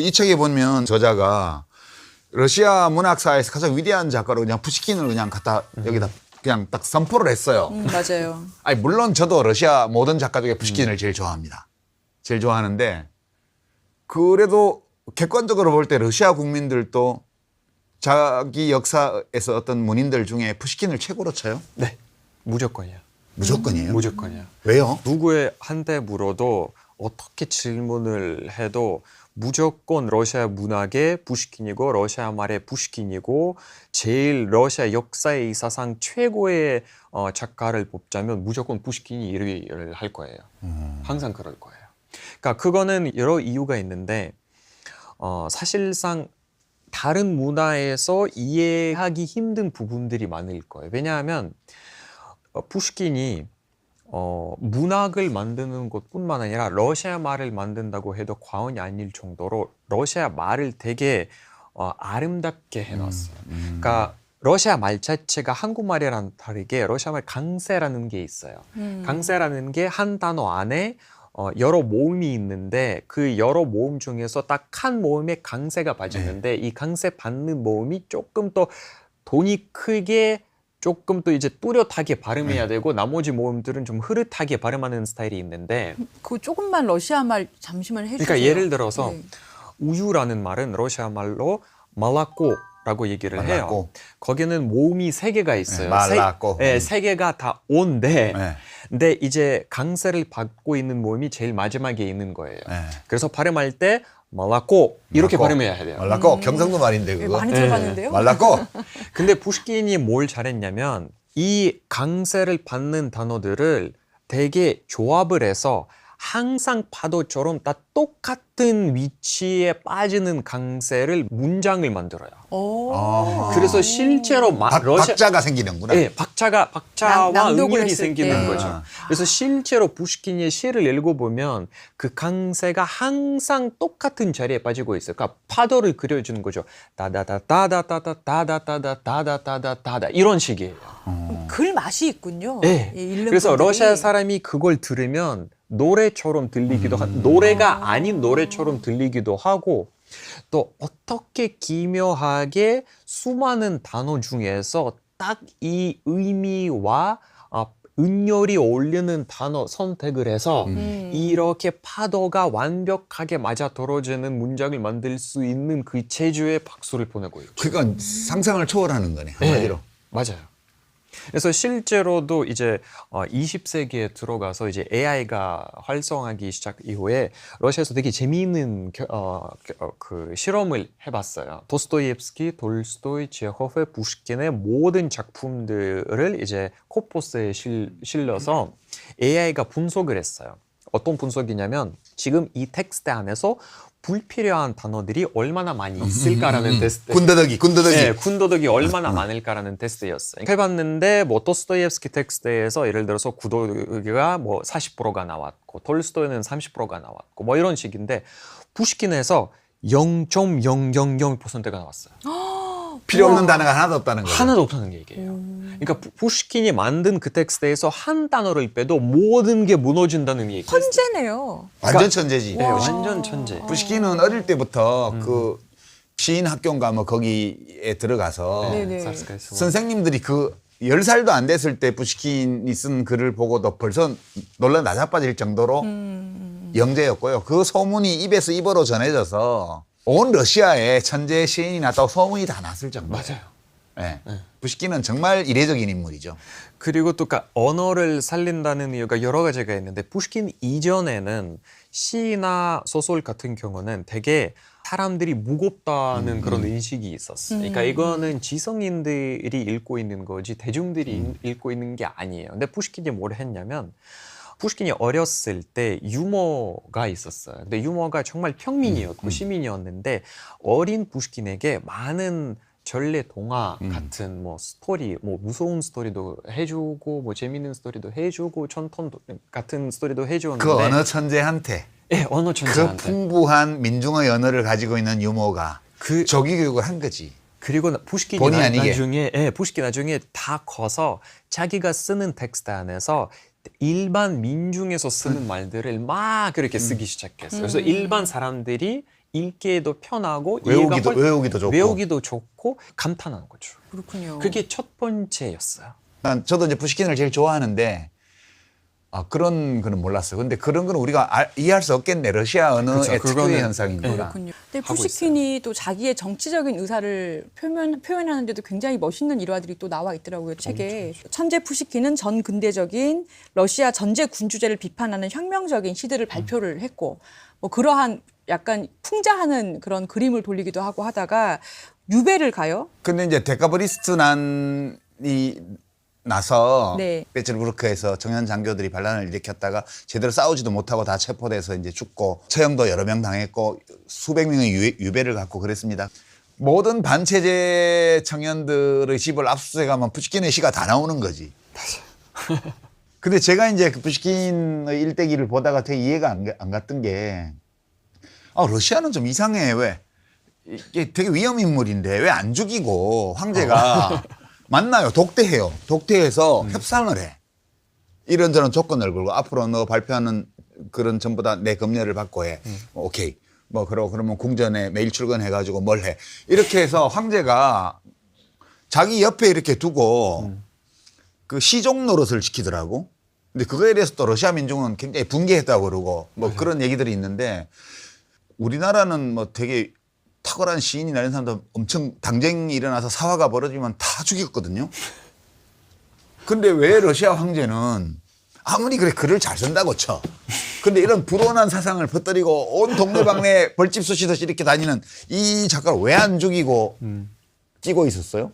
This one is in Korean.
이 책에 보면 저자가 러시아 문학사에서 가장 위대한 작가로 그냥 푸시킨을 그냥 갖다 여기다 그냥 딱 선포를 했어요. 맞아요. 아니 물론 저도 러시아 모든 작가 중에 푸시킨을 제일 좋아합니다. 제일 좋아하는데 그래도 객관적으로 볼 때 러시아 국민들도 자기 역사에서 어떤 문인들 중에 푸시킨을 최고로 쳐요? 네, 무조건이야. 무조건이에요? 무조건이야. 왜요? 누구한테 물어도 어떻게 질문을 해도 무조건 러시아 문학의 푸시킨이고 러시아 말의 푸시킨이고 제일 러시아 역사의 사상 최고의 작가를 뽑자면 무조건 푸시킨이 1위를 할 거예요. 항상 그럴 거예요. 그러니까 그거는 여러 이유가 있는데 사실상 다른 문화에서 이해하기 힘든 부분들이 많을 거예요. 왜냐하면 푸시킨이 문학을 만드는 것뿐만 아니라 러시아 말을 만든다고 해도 과언이 아닐 정도로 러시아 말을 되게 아름답게 해놨어요. 그러니까 러시아 말 자체가 한국말이랑 다르게 러시아 말 강세라는 게 있어요. 강세라는 게 한 단어 안에 여러 모음이 있는데 그 여러 모음 중에서 딱 한 모음에 강세가 빠지는데 이 강세 받는 모음이 조금 더 돈이 크게 조금 또 이제 뚜렷하게 발음해야 되고 나머지 모음들은 좀 흐릿하게 발음하는 스타일이 있는데 그 조금만 러시아 말 잠시만 해주세요. 그러니까 예를 들어서 네. 우유라는 말은 러시아 말로 말라꼬라고 얘기를 말라꼬. 해요. 거기는 모음이 3개가 있어요. 말라꼬. 네, 3개가 다 온데 네. 근데 이제 강세를 받고 있는 모음이 제일 마지막에 있는 거예요. 네. 그래서 발음할 때 말라꼬 이렇게 말라꼬. 발음해야 돼요. 말라꼬 경상도 말인데 네, 그거. 많이 들어봤는데요. 말라꼬. 근데 푸시킨이 뭘 잘했냐면 이 강세를 받는 단어들을 되게 조합을 해서 항상 파도처럼 다 똑같은 위치에 빠지는 강세를 문장을 만들어요. 오. 아. 그래서 실제로 박자가 생기는구나. 네, 박자와 낭독을 음율이 했을 생기는 때. 거죠. 그래서 실제로 푸시킨의 시를 읽어보면 그 강세가 항상 똑같은 자리에 빠지고 있어요. 그러니까 파도를 그려주는 거죠. 다다다다다다다다다다다다다다다 이런 식이에요. 글 맛이 있군요. 네. 이 읽는 그래서 분들이. 러시아 사람이 그걸 들으면 노래처럼 들리기도 하고 노래가 아닌 노래처럼 들리기도 하고 또 어떻게 기묘하게 수많은 단어 중에서 딱 이 의미와 은열이 어울리는 단어 선택을 해서 이렇게 파도가 완벽하게 맞아떨어지는 문장을 만들 수 있는 그 재주에 박수를 보내고 있죠. 그러니까 상상을 초월하는 거네 한마디로. 맞아요. 그래서 실제로도 이제 20세기에 들어가서 이제 AI가 활성화하기 시작 이후에 러시아에서 되게 재미있는 그 실험을 해봤어요. 도스토옙스키, 돌스토이, 체호프, 푸시킨의 모든 작품들을 이제 코포스에 실려서 AI가 분석을 했어요. 어떤 분석이냐면 지금 이 텍스트 안에서 불필요한 단어들이 얼마나 많이 있을까라는 테스트. 군더더기. 네, 군더더기 얼마나 많을까라는 테스트였어요. 해봤는데 뭐 도스토옙스키 텍스트에서 예를 들어서 군더더기가 뭐 40%가 나왔고 돌스토이는 30%가 나왔고 뭐 이런 식인데 푸시킨에서 0.000%가 나왔어요. 필요 없는 단어가 하나도 없다는 거죠. 하나도 없다는 얘기예요. 그러니까 푸시킨이 만든 그 텍스트에서 한 단어를 빼도 모든 게 무너진다는 얘기예요. 천재네요. 완전 천재지. 네, 완전 천재. 푸시킨은 어릴 때부터 그 시인 학교인가 뭐 거기에 들어가서 네네. 선생님들이 그 10살도 안 됐을 때 푸시킨이 쓴 글을 보고도 벌써 놀라 나자빠질 정도로 영재였고요. 그 소문이 입에서 입으로 전해져서 온 러시아에 천재 시인이 났다고 소문이 다 났을 정도. 맞아요. 네. 푸시킨은 정말 이례적인 인물이죠. 그리고 또 언어를 살린다는 이유가 여러 가지가 있는데 푸시킨 이전에는 시나 소설 같은 경우는 되게 사람들이 무겁다는 그런 인식이 있었어요. 그러니까 이거는 지성인들이 읽고 있는 거지 대중들이 읽고 있는 게 아니에요. 근데 푸시킨이 뭘 했냐면 푸시킨이 어렸을 때 유머가 있었어요. 근데 유머가 정말 평민이었고 시민이었는데 어린 푸시킨에게 많은 전래 동화 같은 뭐 스토리, 뭐 무서운 스토리도 해주고 뭐 재밌는 스토리도 해주고 전통 같은 스토리도 해주었는데 그 언어 천재한테 네, 언어 그 천재한테 풍부한 민중의 언어를 가지고 있는 유머가 그 조기 교육을 한 거지. 그리고 푸시킨이 본의 아니게. 푸시킨 나중에 다 커서 자기가 쓰는 텍스트 안에서 일반 민중에서 쓰는 말들을 막 그렇게 쓰기 시작했어요. 그래서 일반 사람들이 읽기에도 편하고 이해가 외우기도 좋고. 감탄한 거죠. 그렇군요. 그게 첫 번째였어요. 저도 이제 푸시킨을 제일 좋아하는데 그런 거는 몰랐어요. 근데 그런 거는 우리가 이해할 수 없겠네. 러시아 언어의 그렇죠. 특유의 그거는- 현상이니까. 그렇군요. 근데 하고 푸시킨이 또 자기의 정치적인 의사를 표현하는데도 굉장히 멋있는 일화들이 또 나와 있더라고요. 책에. 천재 푸시킨은 전 근대적인 러시아 전제 군주제를 비판하는 혁명적인 시들을 발표를 했고 뭐 그러한 약간 풍자하는 그런 그림을 돌리기도 하고 하다가 유배를 가요. 근데 이제 데카브리스트 난이 나서 네. 베츠부르크에서 청년 장교들이 반란을 일으켰다가 제대로 싸우지도 못하고 다 체포돼서 이제 죽고 처형도 여러 명 당했고 수백 명의 유배를 갖고 그랬습니다. 모든 반체제 청년들의 집을 압수수색하면 푸시킨의 시가 다 나오는 거지. 근데 제가 이제 그 푸시킨의 일대기를 보다가 되게 이해가 안 갔던 게 러시아는 좀 이상해. 왜? 이게 되게 위험 인물인데 왜 안 죽이고 황제가 만나요. 독대해요. 독대해서 협상을 해. 이런저런 조건을 걸고 앞으로 너 발표하는 그런 전부 다 내 검열을 받고 해. 오케이. 뭐 그러면 궁전에 매일 출근해가지고 뭘 해. 이렇게 해서 황제가 자기 옆에 이렇게 두고 그 시종 노릇을 시키더라고. 근데 그거에 대해서 또 러시아 민중은 굉장히 분개했다고 그러고 뭐 그런 얘기들이 있는데 우리나라는 뭐 되게 탁월한 시인이나 이런 사람도 엄청 당쟁이 일어나서 사화가 벌어지면 다 죽였거든요. 근데 왜 러시아 황제는 아무리 그래 글을 잘 쓴다고 쳐. 근데 이런 불온한 사상을 퍼뜨리고 온 동네방네 벌집 쑤시듯이 이렇게 다니는 이 작가를 왜 안 죽이고 끼고 있었어요?